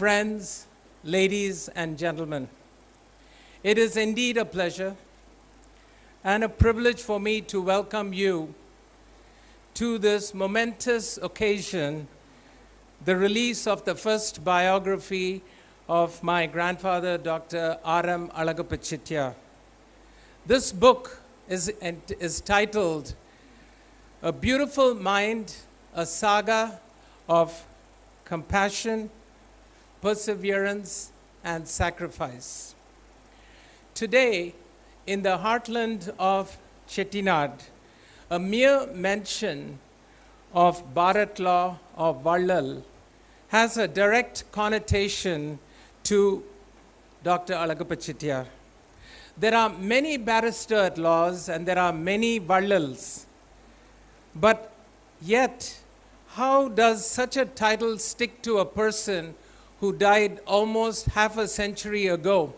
friends, ladies and gentlemen. It is indeed a pleasure and a privilege for me to welcome you to this momentous occasion, the release of the first biography of my grandfather, Dr. R.M. Alagappa Chettiar. This book is titled A Beautiful Mind, a Saga of Compassion, Perseverance, and Sacrifice. Today, in the heartland of Chettinad, a mere mention of Bharat law of Vallal has a direct connotation to Dr. Alagappa Chettiar. There are many barrister laws and there are many Vallals, but yet, how does such a title stick to a person who died almost half a century ago?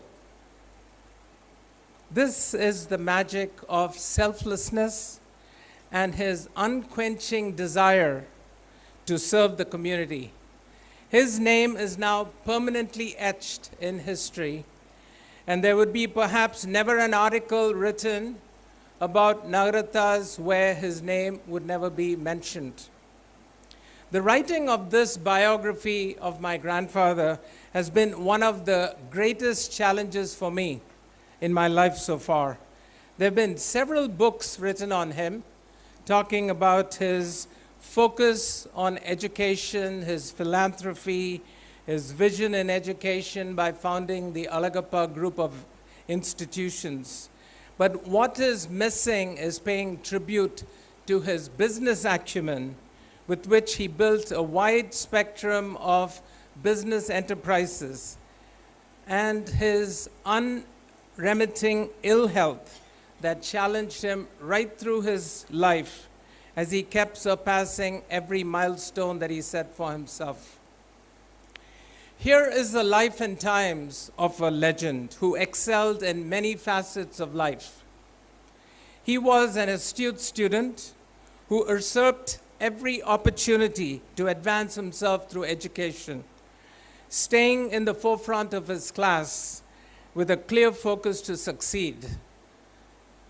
This is the magic of selflessness and his unquenching desire to serve the community. His name is now permanently etched in history, and there would be perhaps never an article written about Nagarathas where his name would never be mentioned. The writing of this biography of my grandfather has been one of the greatest challenges for me in my life so far. There have been several books written on him, talking about his focus on education, his philanthropy, his vision in education by founding the Alagappa group of institutions. But what is missing is paying tribute to his business acumen, with which he built a wide spectrum of business enterprises, and his unremitting ill health that challenged him right through his life as he kept surpassing every milestone that he set for himself. Here is the life and times of a legend who excelled in many facets of life. He was an astute student who usurped every opportunity to advance himself through education, staying in the forefront of his class with a clear focus to succeed.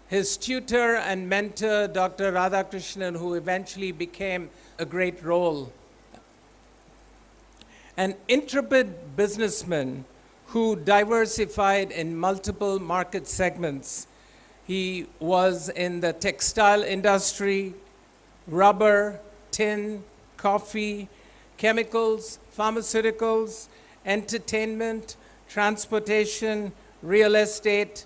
His tutor and mentor, Dr. Radhakrishnan, who eventually became a great role. An intrepid businessman who diversified in multiple market segments. He was in the textile industry, rubber, tin, coffee, chemicals, pharmaceuticals, entertainment, transportation, real estate,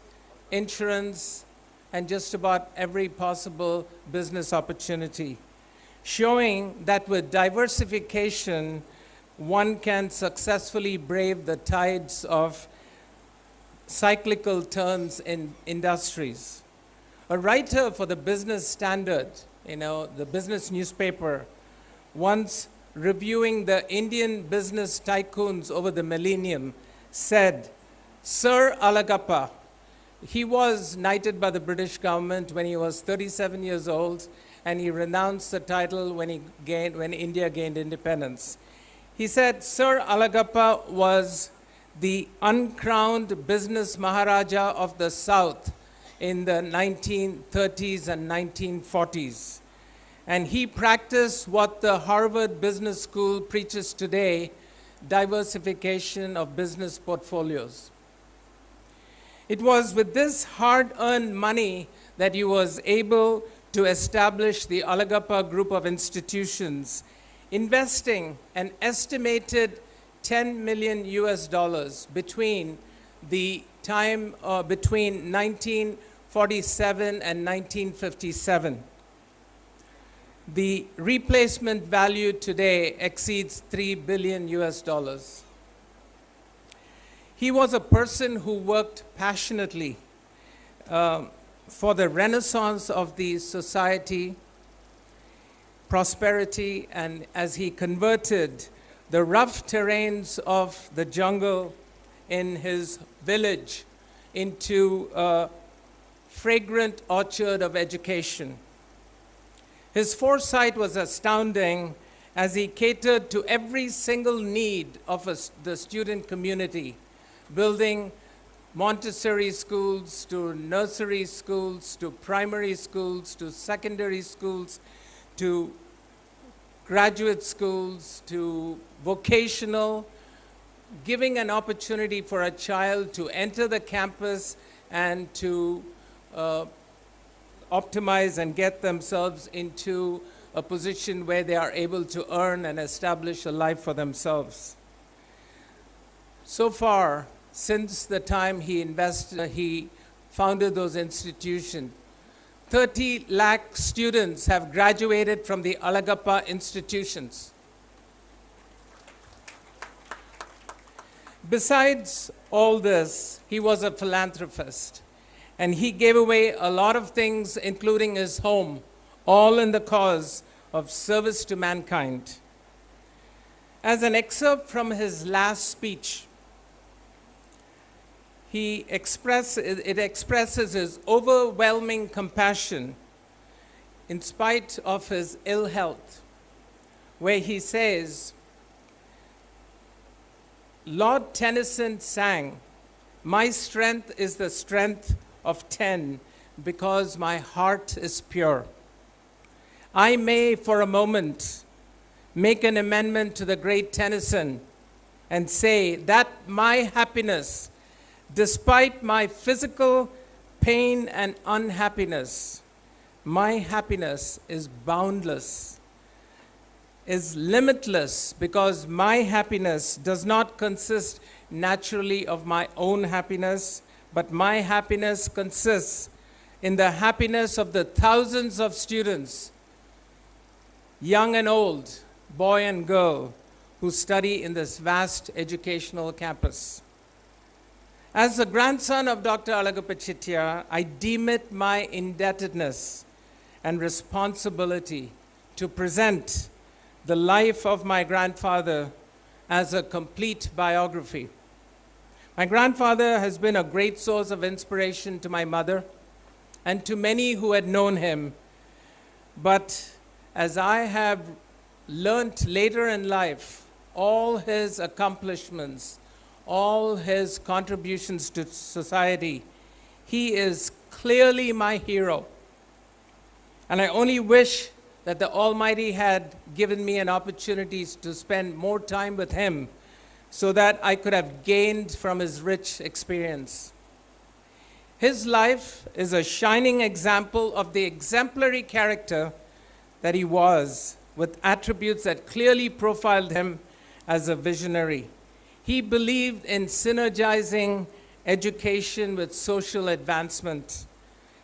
insurance, and just about every possible business opportunity, showing that with diversification, one can successfully brave the tides of cyclical turns in industries. A writer for the Business Standard, the business newspaper, once reviewing the Indian business tycoons over the millennium, said, Sir Alagappa, he was knighted by the British government when he was 37 years old, and he renounced the title when India gained independence. He said, Sir Alagappa was the uncrowned business Maharaja of the South in the 1930s and 1940s. And he practiced what the Harvard Business School preaches today, diversification of business portfolios. It was with this hard-earned money that he was able to establish the Alagappa group of institutions, investing an estimated $10 million between the time between 1947 and 1957. The replacement value today exceeds $3 billion. He was a person who worked passionately for the renaissance of the society, prosperity, and as he converted the rough terrains of the jungle in his village into a fragrant orchard of education. His foresight was astounding, as he catered to every single need of the student community, building Montessori schools, to nursery schools, to primary schools, to secondary schools, to graduate schools, to vocational, giving an opportunity for a child to enter the campus and to optimize and get themselves into a position where they are able to earn and establish a life for themselves. So far, since the time he founded those institutions, 30 lakh students have graduated from the Alagappa institutions. Besides all this, he was a philanthropist, and he gave away a lot of things, including his home, all in the cause of service to mankind. As an excerpt from his last speech, it expresses his overwhelming compassion in spite of his ill health, where he says, Lord Tennyson sang, "My strength is the strength of 10 because my heart is pure." I may, for a moment, make an amendment to the great Tennyson and say that my happiness, despite my physical pain and unhappiness, my happiness is boundless, is limitless, because my happiness does not consist naturally of my own happiness, but my happiness consists in the happiness of the thousands of students, young and old, boy and girl, who study in this vast educational campus. As the grandson of Dr. Alagappa Chettiar, I deem it my indebtedness and responsibility to present the life of my grandfather as a complete biography. My grandfather has been a great source of inspiration to my mother and to many who had known him. But as I have learnt later in life, all his accomplishments, all his contributions to society, he is clearly my hero. And I only wish that the Almighty had given me an opportunity to spend more time with him so that I could have gained from his rich experience. His life is a shining example of the exemplary character that he was, with attributes that clearly profiled him as a visionary. He believed in synergizing education with social advancement.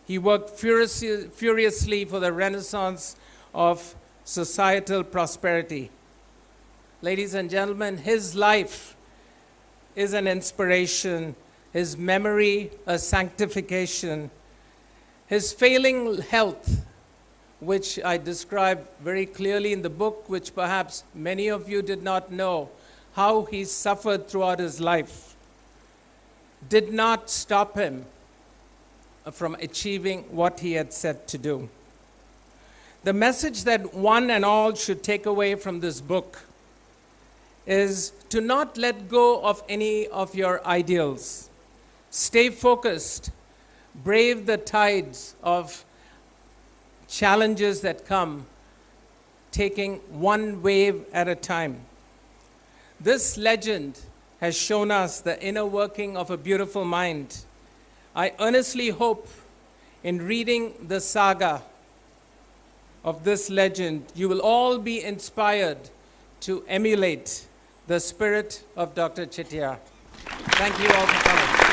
He worked furiously for the renaissance of societal prosperity. Ladies and gentlemen, his life is an inspiration, his memory a sanctification. His failing health, which I describe very clearly in the book, which perhaps many of you did not know, how he suffered throughout his life, did not stop him from achieving what he had set to do. The message that one and all should take away from this book is to not let go of any of your ideals. Stay focused, brave the tides of challenges that come, taking one wave at a time. This legend has shown us the inner working of a beautiful mind. I earnestly hope in reading the saga of this legend, you will all be inspired to emulate the spirit of Dr. Chettiar. Thank you all for coming.